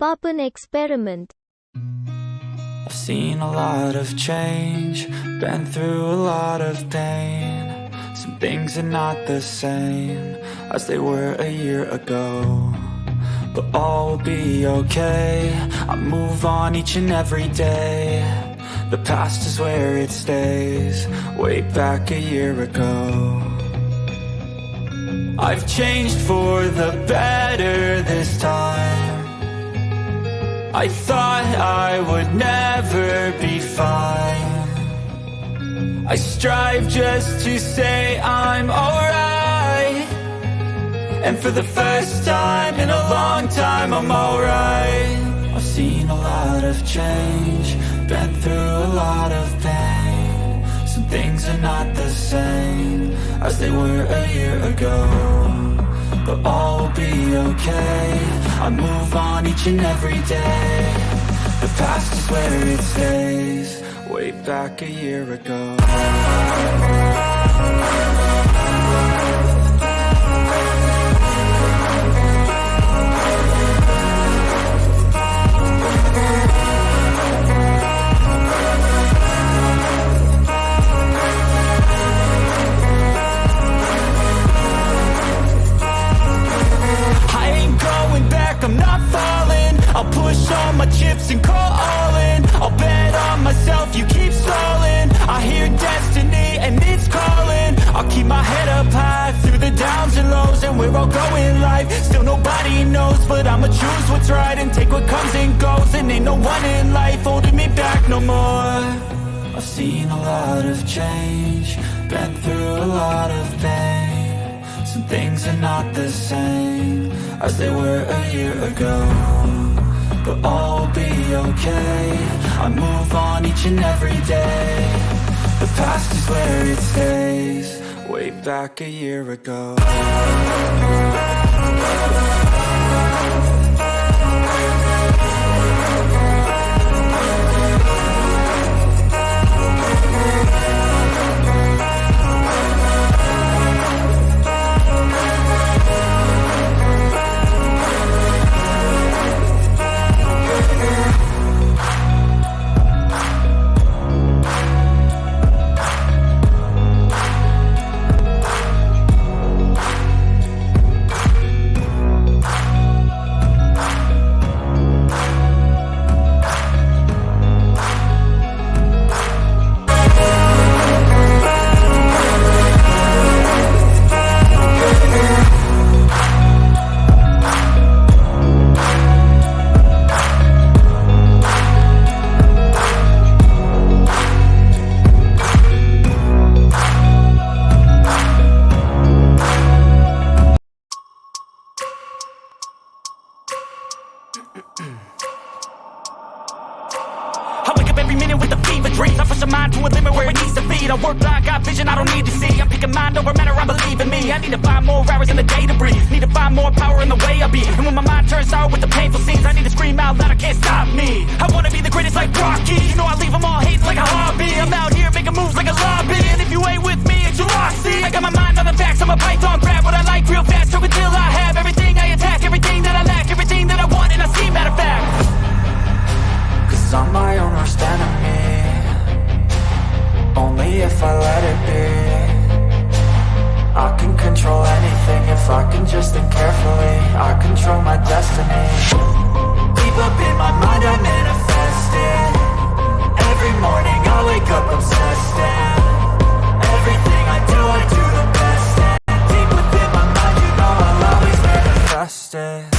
PAPUN experiment. I've seen a lot of change, been through a lot of pain. Some things are not the same as they were a year ago, but all will be okay. I move on each and every day. The past is where it stays, way back a year ago. I've changed for the better this time. I thought I would never be fine. I strive just to say I'm alright, and for the first time in a long time I'm alright. I've seen a lot of change, been through a lot of pain. Some things are not the same as they were a year ago, but all will be okay. I move on each and every day. The past is where it stays, way back a year ago. I'm not falling. I'll push all my chips and call all in. I'll bet on myself, you keep stalling. I hear destiny and it's calling. I'll keep my head up high through the downs and lows, and we're all going life. Still nobody knows, but I'ma choose what's right and take what comes and goes. And ain't no one in life holding me back no more. I've seen a lot of change, been through a lot of pain. Some things are not the same as they were a year ago, but all will be okay. I move on each and every day. The past is where it stays, way back a year ago. I wake up every minute with a fever dreams. I push my mind to a limit where it needs to be. I work blind, got vision I don't need to see. I'm picking mind over matter, I believe in me. I need to find more hours in the day to breathe. Need to find more power in the way I be. And when my mind turns sour with the painful scenes, I need to scream out loud, I can't stop me. I wanna be the greatest like Rocky. You know I leave them all hating like a hobby. I'm out here making moves like a lobby. And if you ain't with me, it's your loss. See, I got my mind on the facts, I'm a python, grab what I like real fast. Stroke until I have everything I attack, everything that I lack, everything that I want, and I see, matter of fact. I'm my own worst enemy, only if I let it be. I can control anything if I can just think carefully. I control my destiny. Deep up in my mind I manifest it. Every morning I wake up obsessed, and everything I do the best. And deep within my mind, you know I'll always manifest it.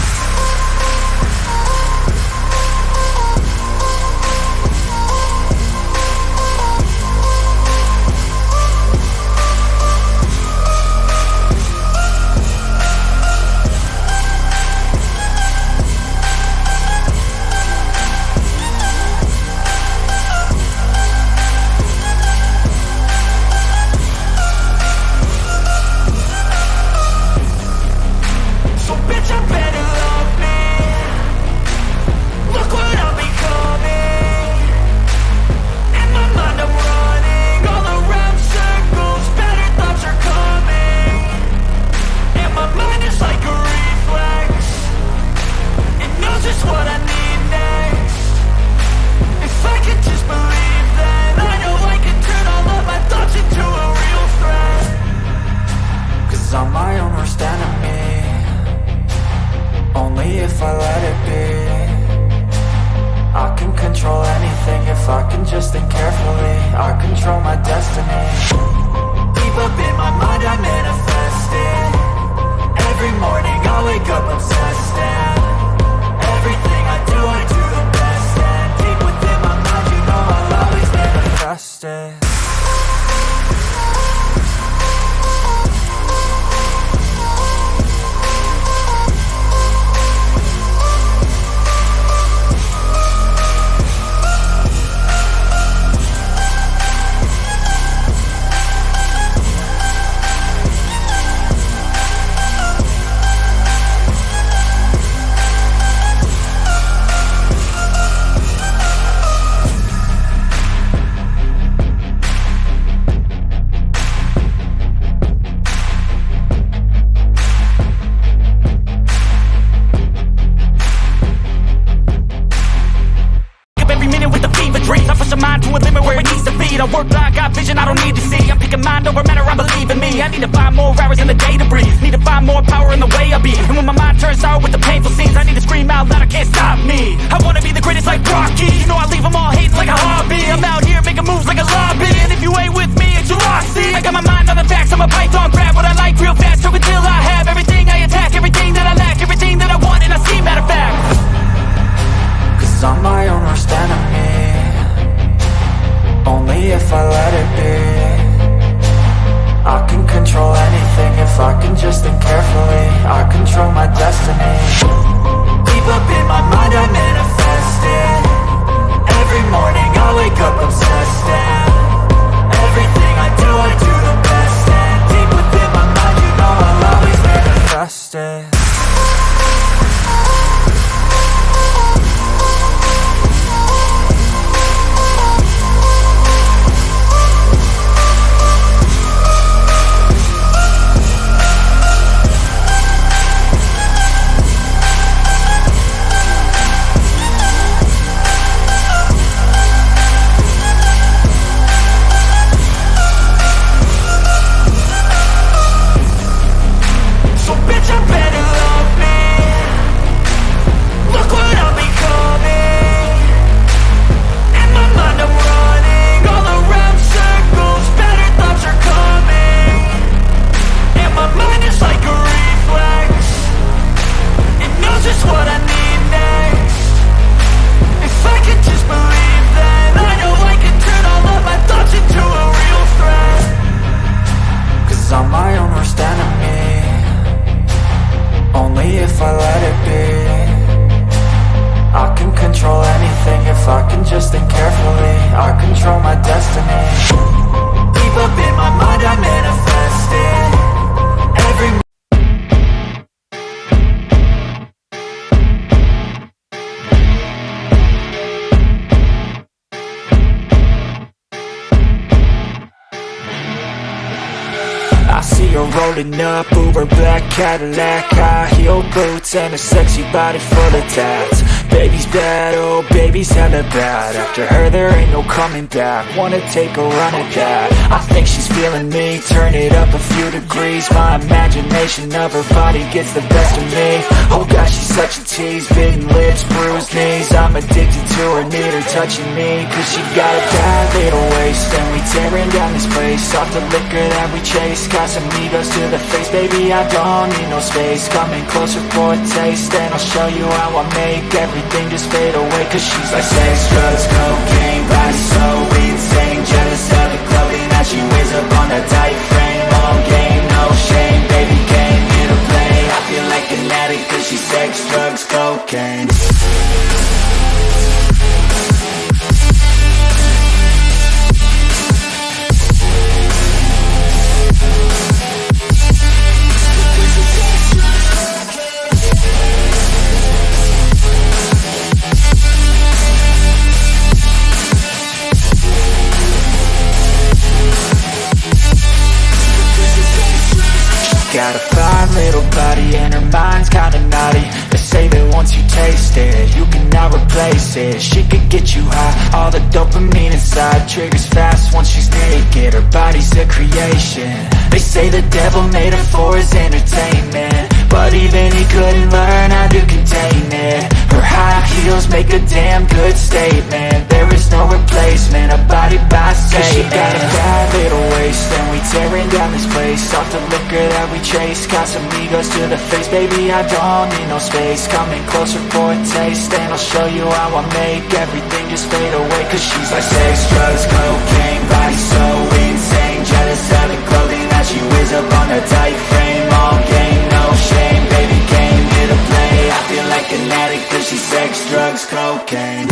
if I let it be. I can control anything if I can just think carefully. I control my destiny. Deep up in my mind I manifest it. Every morning I wake up obsessed, and everything I do the best. And deep within my mind, you know I'll always manifest it. I work blind, got vision I don't need to see. I'm picking mind over matter, I believe in me. I need to find more hours in the day to breathe. Need to find more power in the way I be. And when my mind turns sour with the painful scenes, I need to scream out loud, I can't stop me. I wanna be the greatest like Rocky. You know I leave them all hating like a hobby. I'm out here making moves like a lobby. And if you ain't with me, it's your loss, see. I got my mind on the facts, I'm a python, grab what I like real fast. Choke until I have everything I attack, everything that I lack, everything that I want, and I see, matter of fact. Cause I'm my own worst enemy. Only if I let it be. I can control anything if I can just think carefully. I control my destiny. Deep up in my mind I manifest it. Every morning I wake up obsessed, and everything I do the best. And deep within my mind, you know I'll always manifest it. If I let it be, I can control anything if I can just think carefully. I control my destiny. Deep up in my mind I manifest it. Every I see her rolling up, Uber black Cadillac, high heel boots and a sexy body full of tats. Baby's bad, oh baby's hella bad. After her there ain't no coming back. Wanna take a run at that. I think she's feeling me, turn it up a few degrees. My imagination of her body gets the best of me. Oh gosh, she's such a tease, bitten lips, bruised knees. I'm addicted to her, need her touching me. Cause she got a bad little waist, and we tearing down this place. Off the liquor that we chase, Casamigos to the face, baby I don't need no space. Coming closer for a taste, and I'll show you how I make everything just fade away. Cause she's like sex, drugs, cocaine, body so insane. Jealous of the clothing that she wears up on that tight frame. All game, no shame, baby came here to play. I feel like an addict cause she's sex, drugs, cocaine. Got a fine little body and her mind's kinda naughty. They say that once you taste it, you cannot replace it. She could get you high, all the dopamine inside triggers fast once she's naked. Her body's a creation. They say the devil made her for his entertainment, but even he couldn't learn how to contain it. Her high heels make a damn good statement. There is no replacement, a body by Satan. She got a bad little waist, and we tearing down this place. Off the liquor that we chase, got some egos to the face. Baby, I don't need no space. Coming closer for a taste, and I'll show you how I make everything just fade away. Cause she's like sex, drugs, cocaine, body so insane. Jealous of the clothing that she wears up on her tight frame. All game, no shame, baby came here to play. I feel like an addict cause she's sex, drugs, cocaine.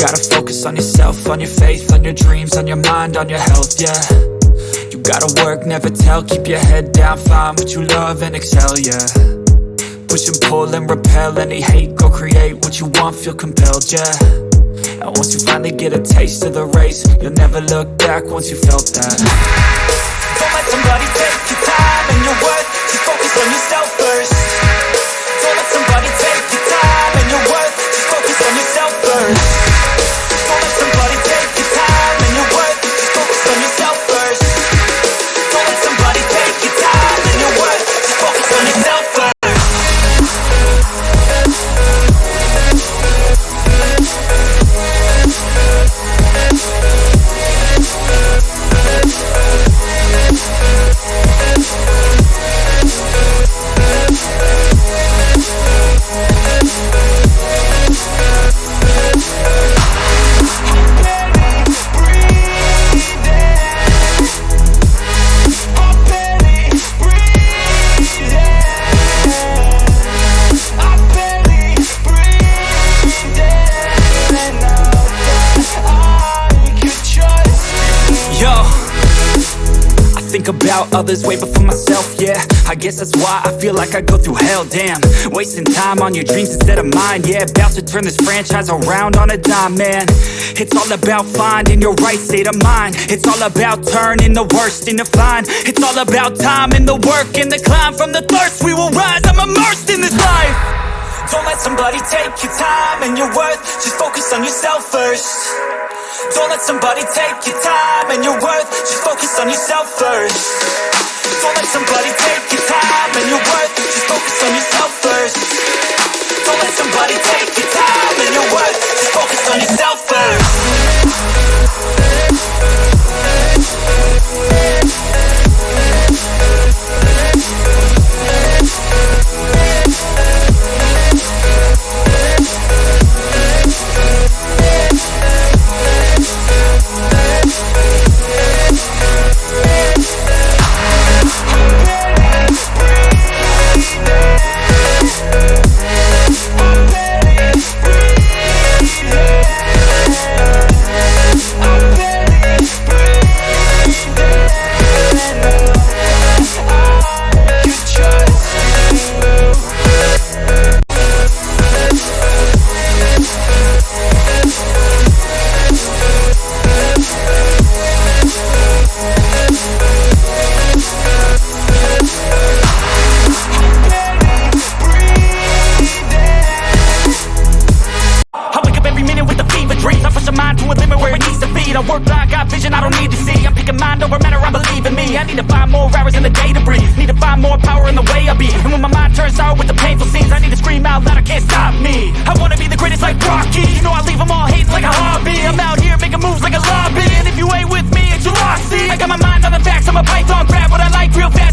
Gotta focus on yourself, on your faith, on your dreams, on your mind, on your health, yeah. You gotta work, never tell, keep your head down, find what you love and excel, yeah. Push and pull and repel any hate, go create what you want, feel compelled, yeah. And once you finally get a taste of the race, you'll never look back once you felt that. Don't let somebody take your time and your worth, just focus on yourself first. Don't let somebody take your time and your worth, just focus on yourself first. Don't let somebody take your time and your worth, just focus on yourself first. Don't let somebody take your time and your worth, just focus on yourself first. Think about others way before myself, yeah. I guess that's why I feel like I go through hell, damn. Wasting time on your dreams instead of mine, yeah. About to turn this franchise around on a dime, man. It's all about finding your right state of mind. It's all about turning the worst into fine. It's all about time and the work and the climb. From the thirst we will rise, I'm immersed in this life. Don't let somebody take your time and your worth, just focus on yourself first. Don't let somebody take your time and your worth, just focus on yourself first. Don't let somebody take your time and your worth, just focus on yourself first. Don't let somebody take your time and your worth, just focus on yourself first. I work, I got vision, I don't need to see. I'm picking mind over matter, I believe in me. I need to find more hours in the day to breathe. Need to find more power in the way I be. And when my mind turns sour with the painful scenes, I need to scream out loud, I can't stop me. I wanna be the greatest like Rocky. You know I leave them all hating like a hobby. I'm out here making moves like a lobby. And if you ain't with me, it's your loss, see. I got my mind on the facts, I'm a python, grab what I like real fast.